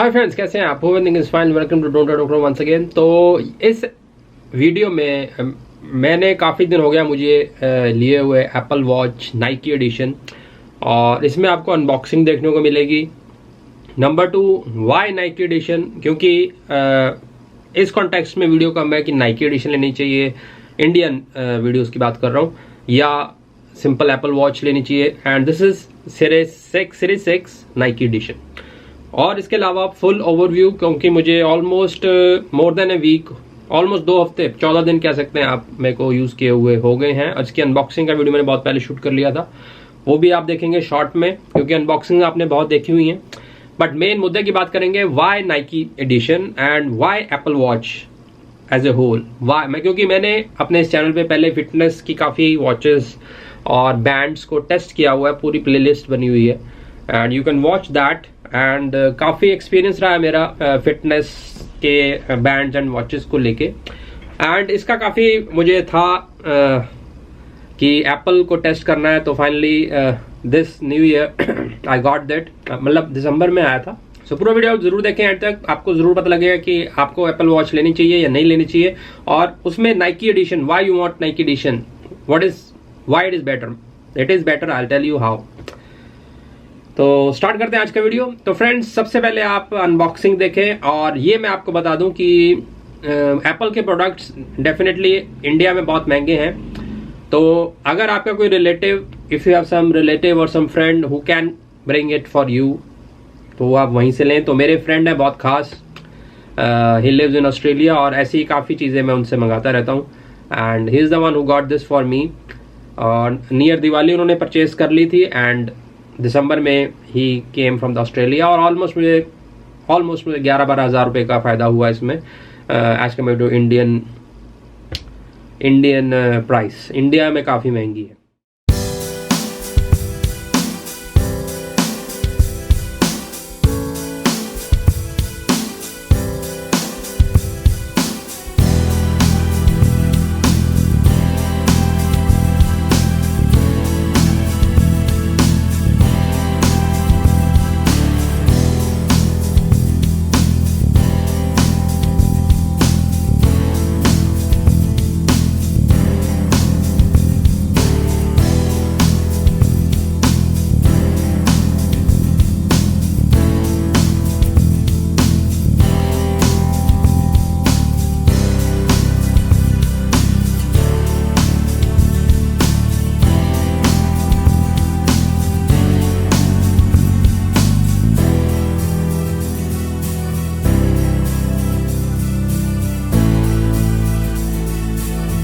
Hi friends, कैसे हैं आप? Hope is fine. Welcome to don't doctor once again. तो इस वीडियो में मैंने काफ़ी दिन हो गया मुझे लिए हुए एप्पल वॉच नाइकी एडिशन, और इसमें आपको अनबॉक्सिंग देखने को मिलेगी। नंबर 2, वाई नाइकी एडिशन, क्योंकि इस कॉन्टेक्स्ट में वीडियो कम है कि नाइकी एडिशन लेनी चाहिए, इंडियन वीडियोस की बात कर रहा हूँ, या सिंपल एप्पल वॉच लेनी चाहिए। And this is series 6 Nike edition. और इसके अलावा फुल ओवरव्यू, क्योंकि मुझे almost more than a week, almost 2 हफ्ते 14 दिन कह सकते हैं आप मेरे को यूज किए हुए हो गए हैं। और इसकी अनबॉक्सिंग का वीडियो मैंने बहुत पहले शूट कर लिया था, वो भी आप देखेंगे शॉर्ट में, क्योंकि अनबॉक्सिंग आपने बहुत देखी हुई है। बट मेन मुद्दे की बात करेंगे why Nike edition and why Apple watch as a whole. Why क्योंकि मैंने अपने इस चैनल पे पहले फिटनेस की काफ़ी वॉचेस और बैंड्स को टेस्ट किया हुआ है, पूरी प्लेलिस्ट बनी हुई है, and you can watch that. And काफ़ी एक्सपीरियंस रहा है मेरा फिटनेस के बैंड्स एंड वॉचेस को लेके। एंड इसका काफ़ी मुझे था कि एप्पल को टेस्ट करना है, तो finally this new year I got that, मतलब दिसंबर में आया था। सो पूरा वीडियो आप जरूर देखें एंड तक, आपको जरूर पता लगेगा कि आपको एप्पल वॉच लेनी चाहिए या नहीं लेनी चाहिए। और उसमें Nike edition, why you want Nike edition, why it is better, it is better, I will tell you how. तो स्टार्ट करते हैं आज का वीडियो। तो फ्रेंड्स, सबसे पहले आप अनबॉक्सिंग देखें, और ये मैं आपको बता दूं कि एप्पल के प्रोडक्ट्स डेफिनेटली इंडिया में बहुत महंगे हैं। तो अगर आपका कोई relative, if you have some relative और some friend who can bring it for you, तो आप वहीं से लें। तो मेरे फ्रेंड है बहुत खास, ही लिव्स इन ऑस्ट्रेलिया, और ऐसी काफ़ी चीज़ें मैं उनसे मंगाता रहता हूँ। And he is the one who got this for me. और नियर दिवाली उन्होंने परचेज कर ली थी, एंड दिसंबर में ही केम फ्रॉम द ऑस्ट्रेलिया। और ऑलमोस्ट मुझे 11-12 हज़ार रुपये का फ़ायदा हुआ इसमें, as compared to Indian price. India में काफ़ी महंगी है।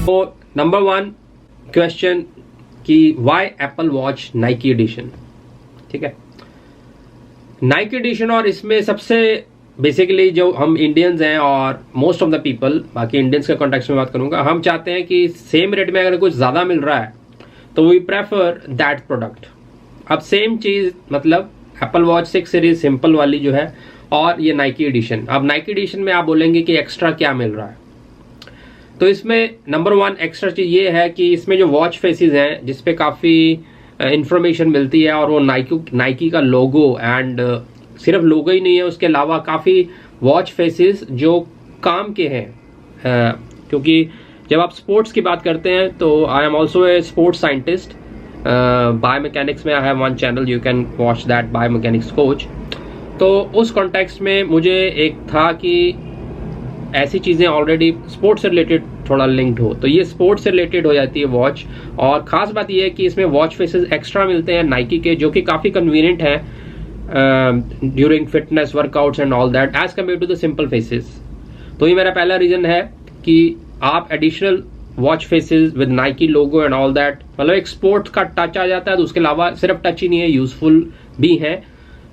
तो नंबर 1 क्वेश्चन कि why Apple watch Nike edition, ठीक है। नाइकी एडिशन, और इसमें सबसे बेसिकली जो हम इंडियंस हैं और मोस्ट ऑफ द पीपल, बाकी इंडियंस के कॉन्टेक्स्ट में बात करूंगा, हम चाहते हैं कि सेम रेट में अगर कुछ ज़्यादा मिल रहा है तो वी प्रेफर दैट प्रोडक्ट। अब सेम चीज़, मतलब एप्पल वॉच 6 सीरीज सिंपल वाली जो है, और ये नाइकी एडिशन। अब नाइकी एडिशन में आप बोलेंगे कि एक्स्ट्रा क्या मिल रहा है, तो इसमें नंबर 1 एक्स्ट्रा चीज़ ये है कि इसमें जो वॉच फेसेस हैं, जिसपे काफ़ी इंफॉर्मेशन मिलती है, और वो नाइकी का लोगो, एंड सिर्फ लोगो ही नहीं है, उसके अलावा काफ़ी वॉच फेसेस जो काम के हैं। क्योंकि जब आप स्पोर्ट्स की बात करते हैं, तो I am also a sports scientist. Biomechanics में I have one channel, you can watch that, biomechanics coach. तो उस कॉन्टेक्स्ट में मुझे एक था कि ऐसी चीज़ें ऑलरेडी स्पोर्ट्स से रिलेटेड थोड़ा लिंक्ड हो, तो ये स्पोर्ट्स से रिलेटेड हो जाती है वॉच। और ख़ास बात ये है कि इसमें वॉच फेसेस एक्स्ट्रा मिलते हैं नाइकी के, जो कि काफ़ी कन्वीनियंट हैं during fitness workouts and all that, as compared to the simple faces. तो ये मेरा पहला रीज़न है कि आप additional watch faces with Nike logo and all that, मतलब एक स्पोर्ट्स का टच आ जाता है। तो उसके अलावा सिर्फ टच ही नहीं है, यूजफुल भी है।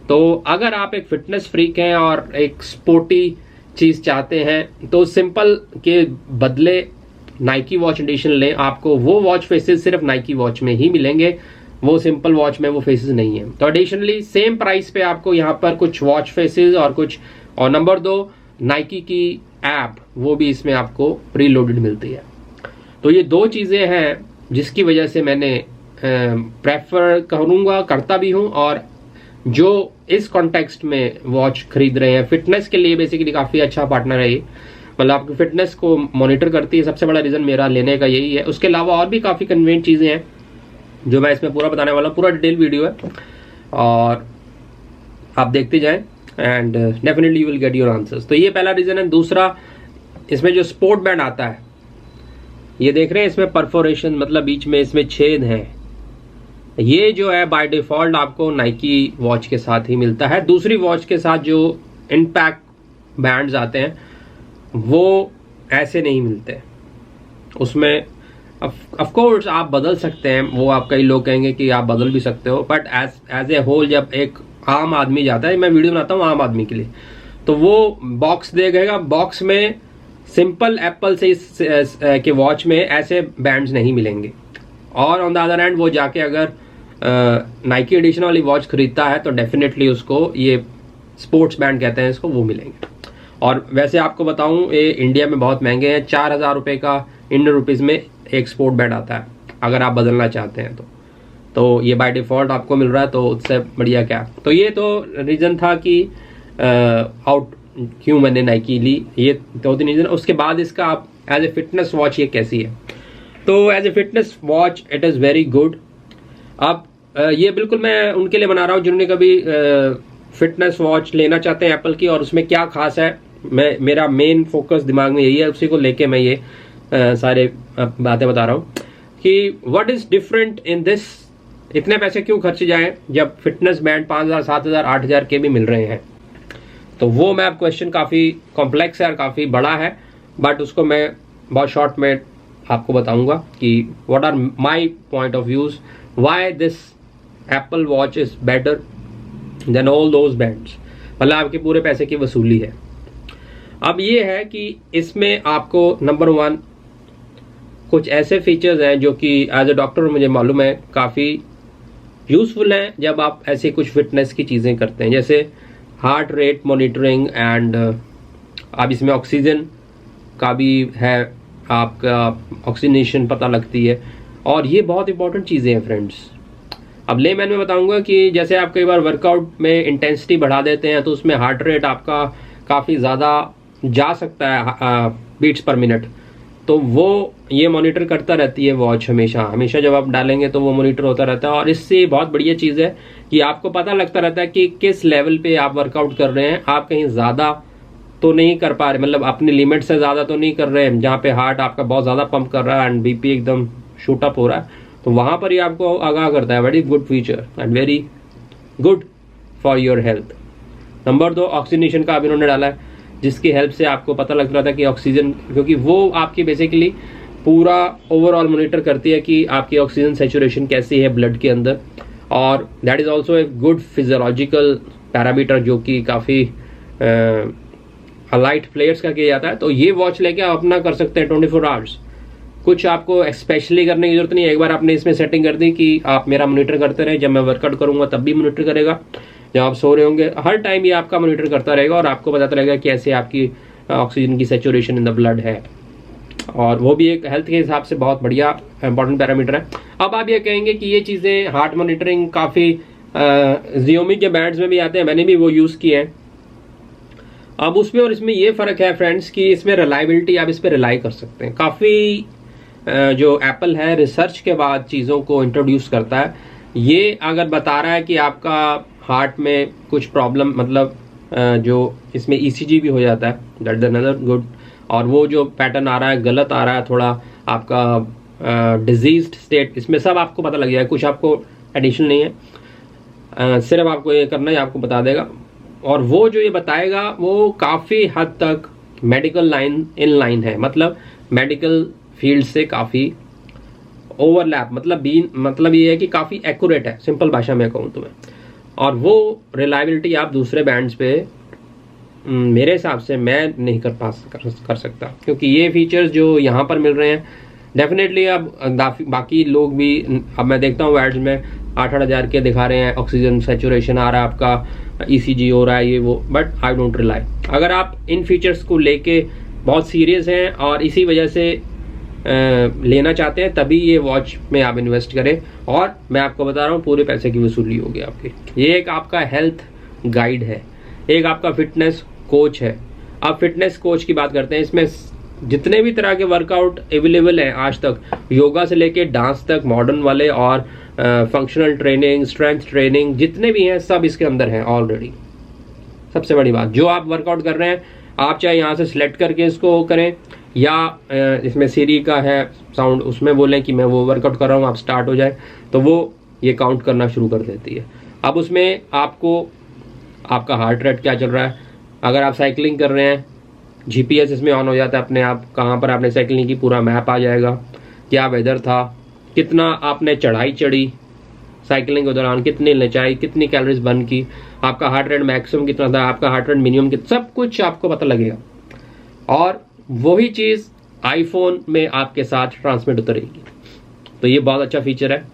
तो अगर आप एक फिटनेस फ्रीक हैं और एक स्पोर्टी चीज़ चाहते हैं, तो सिंपल के बदले नाइकी वॉच एडिशन लें। आपको वो वॉच फेसेस सिर्फ नाइकी वॉच में ही मिलेंगे, वो सिंपल वॉच में वो फेसेस नहीं है। तो एडिशनली सेम प्राइस पे आपको यहाँ पर कुछ वॉच फेसेस और कुछ, और नंबर 2 नाइकी की ऐप, वो भी इसमें आपको प्री लोडेड मिलती है। तो ये 2 चीज़ें हैं जिसकी वजह से मैंने प्रेफर करूँगा, करता भी हूँ। और जो इस कॉन्टेक्स्ट में वॉच खरीद रहे हैं, फिटनेस के लिए बेसिकली काफ़ी अच्छा पार्टनर है ये, मतलब आपकी फिटनेस को मॉनिटर करती है। सबसे बड़ा रीज़न मेरा लेने का यही है। उसके अलावा और भी काफ़ी कन्वीनियंट चीज़ें हैं जो मैं इसमें पूरा बताने वाला हूँ। पूरा डिटेल वीडियो है और आप देखते जाएं and definitely you will get your answers. तो ये पहला रीज़न है। दूसरा, इसमें जो स्पोर्ट बैंड आता है, ये देख रहे हैं इसमें परफोरेशन, मतलब बीच में इसमें छेद है। ये जो है बाय डिफॉल्ट आपको नाइकी वॉच के साथ ही मिलता है। दूसरी वॉच के साथ जो इम्पैक्ट बैंड्स आते हैं वो ऐसे नहीं मिलते। उसमें ऑफ कोर्स आप बदल सकते हैं, वो आप कई लोग कहेंगे कि आप बदल भी सकते हो, बट एज ए होल जब एक आम आदमी जाता है, मैं वीडियो बनाता हूँ आम आदमी के लिए, तो वो बॉक्स देगा, बॉक्स में सिंपल एप्पल से इस के वॉच में ऐसे बैंड्स नहीं मिलेंगे। और ऑन द अदर हैंड वो जाके अगर नाइकी एडिशन वाली वॉच खरीदता है तो डेफिनेटली उसको ये स्पोर्ट्स बैंड कहते हैं इसको, वो मिलेंगे। और वैसे आपको बताऊं ये इंडिया में बहुत महंगे हैं। 4,000 रुपये का इंडियन रुपीज़ में एक स्पोर्ट बैंड आता है अगर आप बदलना चाहते हैं तो ये बाय डिफॉल्ट आपको मिल रहा है, तो उससे बढ़िया क्या। तो ये तो रीज़न था कि क्यों मैंने नाइकी ली, ये 2-3 रीज़न। उसके बाद इसका आप एज ए फिटनेस वॉच ये कैसी है, तो as a fitness watch it is very good. अब ये बिल्कुल मैं उनके लिए बना रहा हूँ जिन्होंने कभी फिटनेस वॉच लेना चाहते हैं एप्पल की, और उसमें क्या खास है, मेरा मेन फोकस दिमाग में यही है, उसी को लेके मैं ये सारे बातें बता रहा हूँ कि what is different in this. इतने पैसे क्यों खर्चे जाएं जब फिटनेस बैंड 5,000, 7,000, 8,000 के भी मिल रहे हैं। तो वो मैं अब क्वेश्चन काफ़ी कॉम्प्लेक्स है और काफ़ी बड़ा है, बट उसको मैं बहुत शॉर्ट में आपको बताऊंगा कि what are my point of views, why this Apple watch is better than all those bands. मतलब आपके पूरे पैसे की वसूली है। अब ये है कि इसमें आपको नंबर 1 कुछ ऐसे फीचर्स हैं जो कि एज ए डॉक्टर मुझे मालूम है काफ़ी यूजफुल हैं जब आप ऐसे कुछ फिटनेस की चीज़ें करते हैं, जैसे हार्ट रेट मॉनिटरिंग एंड अब इसमें ऑक्सीजन का भी है, आपका ऑक्सीजनेशन पता लगती है, और ये बहुत इंपॉर्टेंट चीज़ें हैं फ्रेंड्स। अब लेमैन में बताऊंगा कि जैसे आप कई बार वर्कआउट में इंटेंसिटी बढ़ा देते हैं तो उसमें हार्ट रेट आपका काफ़ी ज़्यादा जा सकता है बीट्स पर मिनट, तो वो ये मॉनिटर करता रहती है वॉच हमेशा जब आप डालेंगे तो वो मॉनिटर होता रहता है। और इससे बहुत बढ़िया चीज़ है कि आपको पता लगता रहता है कि किस लेवल पे आप वर्कआउट कर रहे हैं। आप कहीं ज़्यादा तो नहीं कर पा रहे, मतलब अपनी लिमिट से ज़्यादा तो नहीं कर रहे हैं जहाँ पे हार्ट आपका बहुत ज़्यादा पंप कर रहा है एंड बीपी एकदम शूट अप हो रहा है, तो वहाँ पर ही आपको आगाह करता है। Very good feature and very good for your health. Number 2, oxygenation का अब इन्होंने डाला है जिसकी हेल्प से आपको पता लग रहा था कि ऑक्सीजन, क्योंकि वो आपकी बेसिकली पूरा ओवरऑल मॉनिटर करती है कि आपकी ऑक्सीजन सैचुरेशन कैसी है ब्लड के अंदर, और that is also a good physiological parameter जो कि काफ़ी लाइट प्लेयर्स का किया जाता है। तो ये वॉच लेके आप अपना कर सकते हैं 24 आवर्स, कुछ आपको स्पेशली करने की जरूरत नहीं है। एक बार आपने इसमें सेटिंग कर दी कि आप मेरा मॉनिटर करते रहे, जब मैं वर्कआउट करूंगा तब भी मॉनिटर करेगा, जब आप सो रहे होंगे हर टाइम ये आपका मॉनिटर करता रहेगा और आपको बताता रहेगा कि कैसे आपकी ऑक्सीजन की सैचुरेशन इन द ब्लड है, और वो भी एक हेल्थ के हिसाब से बहुत बढ़िया इंपॉर्टेंट पैरामीटर है। अब आप ये कहेंगे कि ये चीज़ें हार्ट मॉनिटरिंग काफ़ी Xiaomi के बैंड्स में भी आते हैं, मैंने भी वो यूज़ किए हैं। अब उसमें और इसमें ये फ़र्क है फ्रेंड्स कि इसमें रिलायबिलिटी, आप इस पर रिलाई कर सकते हैं। काफ़ी जो एप्पल है रिसर्च के बाद चीज़ों को इंट्रोड्यूस करता है। ये अगर बता रहा है कि आपका हार्ट में कुछ प्रॉब्लम, मतलब जो इसमें ECG भी हो जाता है, दैट इज अनदर गुड, और वो जो पैटर्न आ रहा है गलत आ रहा है थोड़ा आपका डिजीज्ड स्टेट, इसमें सब आपको पता लग जाएगा, कुछ आपको एडिशनल नहीं है, सिर्फ आपको ये करना है, आपको बता देगा। और वो जो ये बताएगा वो काफ़ी हद तक मेडिकल लाइन इन लाइन है, मतलब मेडिकल फील्ड से काफ़ी ओवरलैप, मतलब ये है कि काफ़ी एक्यूरेट है, सिंपल भाषा में कहूँ तो मैं। और वो रिलायबिलिटी आप दूसरे बैंड्स पे मेरे हिसाब से मैं नहीं कर सकता, क्योंकि ये फीचर्स जो यहाँ पर मिल रहे हैं डेफिनेटली अब बाकी लोग भी, अब मैं देखता हूँ एड्स में 8-8 हज़ार के दिखा रहे हैं, ऑक्सीजन सैचुरेशन आ रहा है, आपका ECG हो रहा है, ये वो, बट आई डोंट रिलाई। अगर आप इन फीचर्स को लेके बहुत सीरियस हैं और इसी वजह से लेना चाहते हैं तभी ये वॉच में आप इन्वेस्ट करें, और मैं आपको बता रहा हूँ पूरे पैसे की वसूली होगी आपकी। ये एक आपका हेल्थ गाइड है, एक आपका फिटनेस कोच है। अब फिटनेस कोच की बात करते हैं, इसमें जितने भी तरह के वर्कआउट अवेलेबल हैं आज तक, योगा से लेके डांस तक, मॉडर्न वाले और फंक्शनल ट्रेनिंग, स्ट्रेंथ ट्रेनिंग, जितने भी हैं सब इसके अंदर हैं ऑलरेडी। सबसे बड़ी बात, जो आप वर्कआउट कर रहे हैं आप चाहे यहाँ से सिलेक्ट करके इसको करें या इसमें सीरी का है साउंड, उसमें बोलें कि मैं वो वर्कआउट कर रहा हूँ, आप स्टार्ट हो जाए तो वो ये काउंट करना शुरू कर देती है। अब उसमें आपको आपका हार्ट रेट क्या चल रहा है, अगर आप साइकिलिंग कर रहे हैं जीपीएस इसमें ऑन हो जाता है अपने आप, कहाँ पर आपने साइकिलिंग की पूरा मैप आ जाएगा, क्या वेदर था, कितना आपने चढ़ाई चढ़ी साइकिलिंग के दौरान, कितनी लंचाई, कितनी कैलोरीज बर्न की, आपका हार्ट रेट मैक्सिमम कितना था, आपका हार्ट रेट मिनिमम कितना, सब कुछ आपको पता लगेगा। और वही चीज़ आईफोन में आपके साथ ट्रांसमिट होती रहेगी। तो ये बहुत अच्छा फीचर है।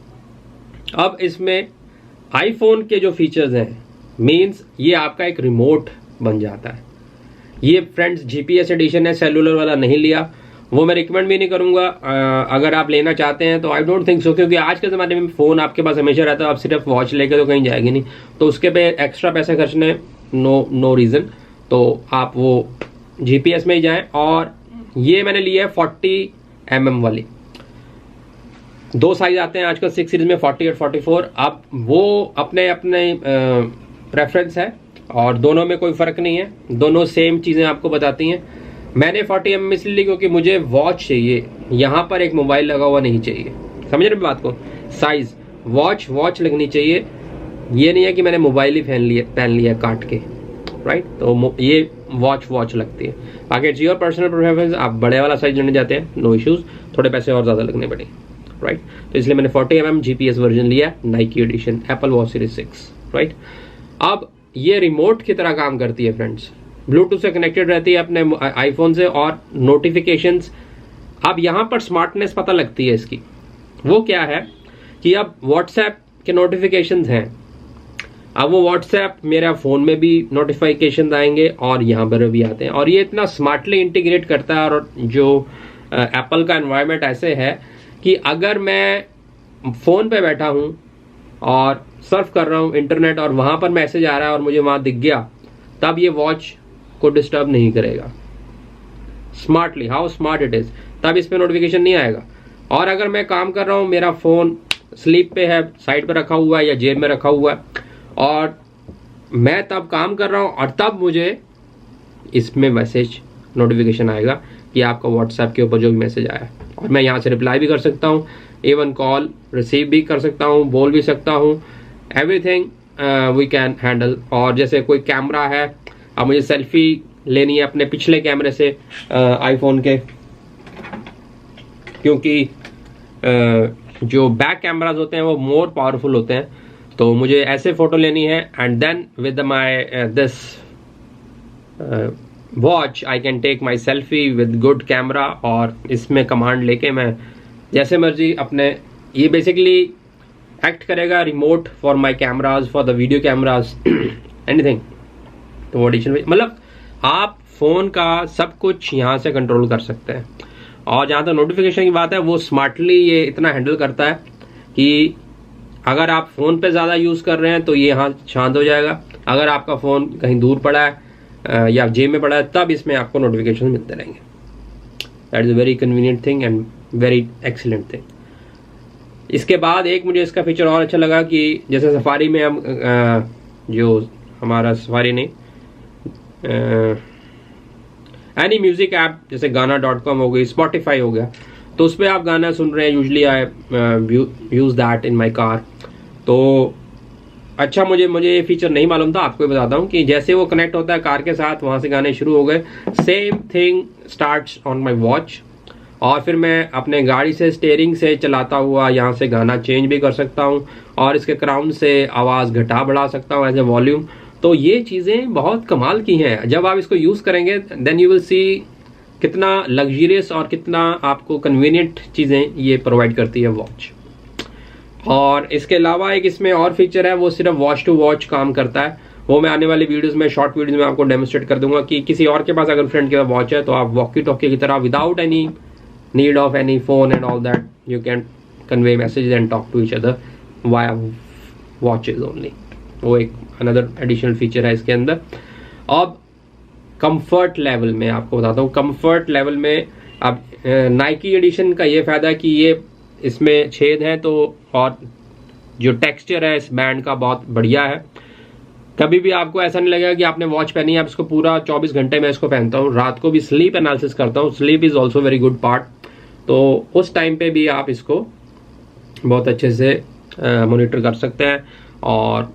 अब इसमें आईफोन के जो फीचर्स हैं, मीन्स ये आपका एक रिमोट बन जाता है। ये फ्रेंड्स जीपीएस एडिशन है, सेलुलर वाला नहीं लिया, वो मैं रिकमेंड भी नहीं करूंगा। अगर आप लेना चाहते हैं तो आई डोंट थिंक सो, क्योंकि आज के ज़माने में फ़ोन आपके पास हमेशा रहता है, आप सिर्फ वॉच लेकर तो कहीं जाएंगे नहीं, तो उसके पे एक्स्ट्रा पैसे खर्चने नो रीज़न। तो आप वो जीपीएस में ही जाएं। और ये मैंने लिया है 40mm वाली, दो साइज आते हैं आजकल 6 सीरीज में, 40 और 44। अब वो अपने अपने प्रेफरेंस है और दोनों में कोई फ़र्क नहीं है, दोनों सेम चीज़ें आपको बताती हैं। मैंने 40mm इसलिए ली क्योंकि मुझे वॉच चाहिए, यहाँ पर एक मोबाइल लगा हुआ नहीं चाहिए। समझ रहे बात को, साइज वॉच लगनी चाहिए, ये नहीं है कि मैंने मोबाइल ही पहन लिया काट के, राइट। तो ये वॉच लगती है। बाकी इट्स योर पर्सनल प्रेफरेंस, आप बड़े वाला साइज लेने जाते हैं नो इश्यूज, थोड़े पैसे और ज़्यादा लगने पड़े, राइट। तो इसलिए मैंने 40mm जीपीएस वर्जन लिया, Nike edition, Apple watch series 6, right. अब ये रिमोट की तरह काम करती है फ्रेंड्स, ब्लूटूथ से कनेक्टेड रहती है अपने आईफोन से, और नोटिफिकेशंस। अब यहाँ पर स्मार्टनेस पता लगती है इसकी, वो क्या है कि अब व्हाट्सएप के नोटिफिकेशंस हैं, अब वो व्हाट्सएप मेरा फ़ोन में भी नोटिफिकेशन आएंगे और यहाँ पर भी आते हैं, और ये इतना स्मार्टली इंटीग्रेट करता है। और जो एप्पल का एनवायरनमेंट ऐसे है कि अगर मैं फ़ोन पे बैठा हूँ और सर्फ कर रहा हूँ इंटरनेट और वहाँ पर मैसेज आ रहा है और मुझे वहाँ दिख गया, तब ये वॉच को डिस्टर्ब नहीं करेगा। Smartly, how smart it is, तब इस पर नोटिफिकेशन नहीं आएगा। और अगर मैं काम कर रहा हूँ, मेरा फ़ोन स्लीप पे है, साइड पे रखा हुआ है या जेब में रखा हुआ है, और मैं तब काम कर रहा हूँ और तब मुझे इसमें मैसेज नोटिफिकेशन आएगा कि आपका व्हाट्सएप के ऊपर जो भी मैसेज आया, और मैं यहाँ से रिप्लाई भी कर सकता हूँ, इवन कॉल रिसीव भी कर सकता हूँ, बोल भी सकता हूँ, एवरीथिंग वी कैन हैंडल। और जैसे कोई कैमरा है, अब मुझे सेल्फी लेनी है अपने पिछले कैमरे से आईफोन के, क्योंकि जो बैक कैमराज होते हैं वो मोर पावरफुल होते हैं, तो मुझे ऐसे फोटो लेनी है, and then with my this watch I can take my selfie with good camera, और इसमें कमांड लेके मैं जैसे मर्जी अपने, ये बेसिकली एक्ट करेगा remote for my cameras, for the video cameras, anything. तो वो एडिशन में मतलब आप फ़ोन का सब कुछ यहाँ से कंट्रोल कर सकते हैं। और जहाँ तक नोटिफिकेशन की बात है, वो स्मार्टली ये इतना हैंडल करता है कि अगर आप फ़ोन पे ज़्यादा यूज़ कर रहे हैं तो ये यहाँ शांत हो जाएगा, अगर आपका फ़ोन कहीं दूर पड़ा है या जेब में पड़ा है तब इसमें आपको नोटिफिकेशन मिलते रहेंगे। That is a very convenient thing and very excellent thing. इसके बाद एक मुझे इसका फीचर और अच्छा लगा कि जैसे सफारी में हम जो हमारा सफारी नहीं, एनी म्यूज़िक ऐप जैसे गाना.com हो गई, स्पॉटिफाई हो गया, तो उस पर आप गाना सुन रहे हैं, usually I use that in my car. तो अच्छा, मुझे ये फीचर नहीं मालूम था, आपको बताता हूँ कि जैसे वो कनेक्ट होता है कार के साथ, वहाँ से गाने शुरू हो गए, same thing starts on my watch, और फिर मैं अपने गाड़ी से स्टीयरिंग से चलाता हुआ यहाँ से गाना चेंज भी कर सकता हूँ, और इसके क्राउन से आवाज़ घटा बढ़ा सकता हूँ एज ए वॉल्यूम। तो ये चीज़ें बहुत कमाल की हैं, जब आप इसको यूज़ करेंगे देन यू विल सी कितना लग्जरियस और कितना आपको कन्वीनियंट चीज़ें ये प्रोवाइड करती है वॉच। और इसके अलावा एक इसमें और फीचर है, वो सिर्फ वॉच टू वॉच काम करता है, वो मैं आने वाली वीडियोस में, शॉर्ट वीडियोस में आपको डेमोस्ट्रेट कर दूंगा कि किसी और के पास अगर फ्रेंड के पास वॉच है तो आप वॉकी टॉकी की तरह without any need of any phone and all that you can convey message and talk to each other via watches only. वो एक अनदर एडिशनल फीचर है इसके अंदर। अब कंफर्ट लेवल में आपको बताता हूँ, कंफर्ट लेवल में अब नाइकी एडिशन का ये फायदा है कि ये इसमें छेद हैं तो, और जो टेक्सचर है इस बैंड का बहुत बढ़िया है। कभी भी आपको ऐसा नहीं लगेगा कि आपने वॉच पहनी है, आप इसको पूरा 24 घंटे में इसको पहनता हूँ, रात को भी स्लीप एनालिसिस करता हूँ, sleep is also very good part, तो उस टाइम पे भी आप इसको बहुत अच्छे से मॉनिटर कर सकते हैं। और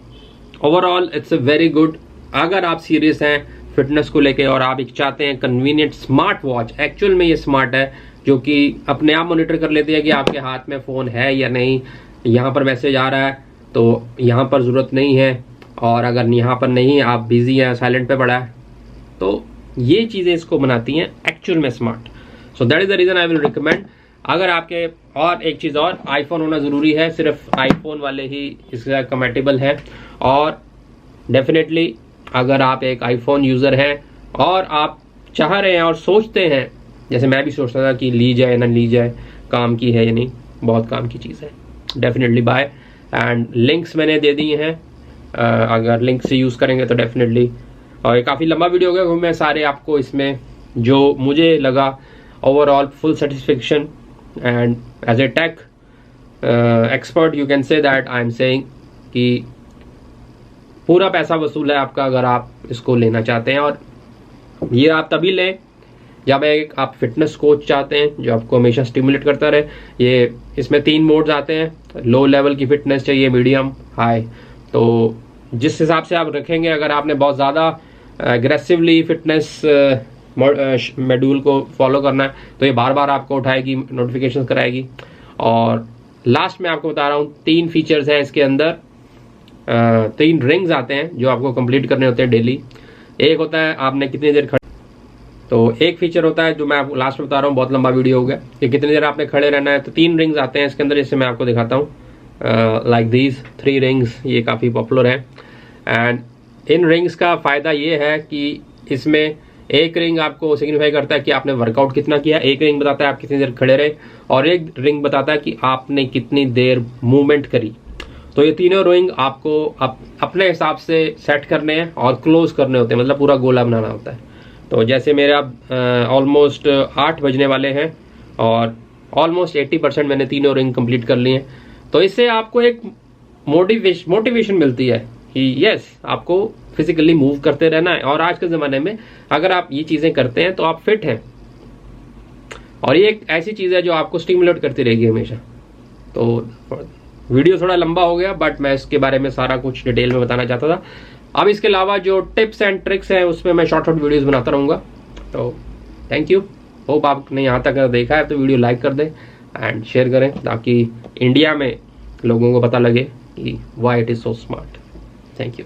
overall it's a very good, अगर आप सीरियस हैं फिटनेस को लेके और आप एक चाहते हैं कन्वीनियंट स्मार्ट वॉच, एक्चुअल में ये स्मार्ट है, जो कि अपने आप मॉनिटर कर लेती है कि आपके हाथ में फ़ोन है या नहीं, यहाँ पर मैसेज आ रहा है तो यहाँ पर ज़रूरत नहीं है, और अगर यहाँ पर नहीं आप बिजी हैं, साइलेंट पे पड़ा है, तो ये चीज़ें इसको बनाती हैं एक्चुअल में smart. So that is the reason I will recommend. अगर आपके, और एक चीज़ और, आईफोन होना ज़रूरी है, सिर्फ आईफोन वाले ही इसके साथ कम्पैटिबल हैं। और डेफिनेटली अगर आप एक आईफोन यूज़र हैं और आप चाह रहे हैं और सोचते हैं, जैसे मैं भी सोचता था कि ली जाए ना ली जाए, काम की है या नहीं, बहुत काम की चीज़ है, डेफिनेटली बाय। एंड लिंक्स मैंने दे दिए हैं, अगर लिंक से यूज़ करेंगे तो डेफिनेटली। और ये काफ़ी लंबा वीडियो हो गया, मैं सारे आपको इसमें जो मुझे लगा overall full satisfaction, and as a tech expert you can say that I am saying कि पूरा पैसा वसूल है आपका अगर आप इसको लेना चाहते हैं। और ये आप तभी लें जब एक आप फिटनेस कोच चाहते हैं जो आपको हमेशा स्टिमुलेट करता रहे। ये इसमें 3 मोड्स आते हैं, लो लेवल की फिटनेस चाहिए, मीडियम, हाई, तो जिस हिसाब से आप रखेंगे, अगर आपने बहुत ज़्यादा एग्रेसिवली फिटनेस मॉड्यूल को फॉलो करना है तो ये बार बार आपको उठाएगी, नोटिफिकेशन कराएगी। और लास्ट में आपको बता रहा हूँ 3 फीचर्स हैं इसके अंदर, 3 रिंग्स आते हैं जो आपको कंप्लीट करने होते हैं डेली। एक होता है आपने कितनी देर खड़े, तो एक फीचर होता है जो मैं आपको लास्ट में बता रहा हूँ, बहुत लंबा वीडियो हो गया, कि कितनी देर आपने खड़े रहना है। तो 3 रिंग्स आते हैं इसके अंदर, जिससे मैं आपको दिखाता हूँ, लाइक दीज 3 रिंग्स, ये काफ़ी पॉपुलर है। एंड इन रिंग्स का फ़ायदा ये है कि इसमें एक रिंग आपको सिग्निफाई करता है कि आपने वर्कआउट कितना किया, एक रिंग बताता है आप कितनी देर खड़े रहे, और एक रिंग बताता है कि आपने कितनी देर मूवमेंट करी। तो ये तीनों रिंग आपको अपने हिसाब से सेट करने हैं और क्लोज करने होते हैं, मतलब पूरा गोला बनाना होता है। तो जैसे मेरे अब ऑलमोस्ट 8 बजने वाले हैं और ऑलमोस्ट 80% मैंने तीनों रिंग कंप्लीट कर लिए हैं। तो इससे आपको एक मोटिवेशन मिलती है कि यस, आपको फिजिकली मूव करते रहना है। और आज के ज़माने में अगर आप ये चीज़ें करते हैं तो आप फिट हैं, और ये एक ऐसी चीज़ है जो आपको स्टिमुलेट करती रहेगी हमेशा। तो वीडियो थोड़ा लंबा हो गया, बट मैं इसके बारे में सारा कुछ डिटेल में बताना चाहता था। अब इसके अलावा जो टिप्स एंड ट्रिक्स हैं उसमें मैं शॉर्ट वीडियोस बनाता रहूँगा। तो थैंक यू, होप आपने यहाँ तक देखा है तो वीडियो लाइक कर दें एंड शेयर करें, ताकि इंडिया में लोगों को पता लगे कि why it is so smart. Thank you.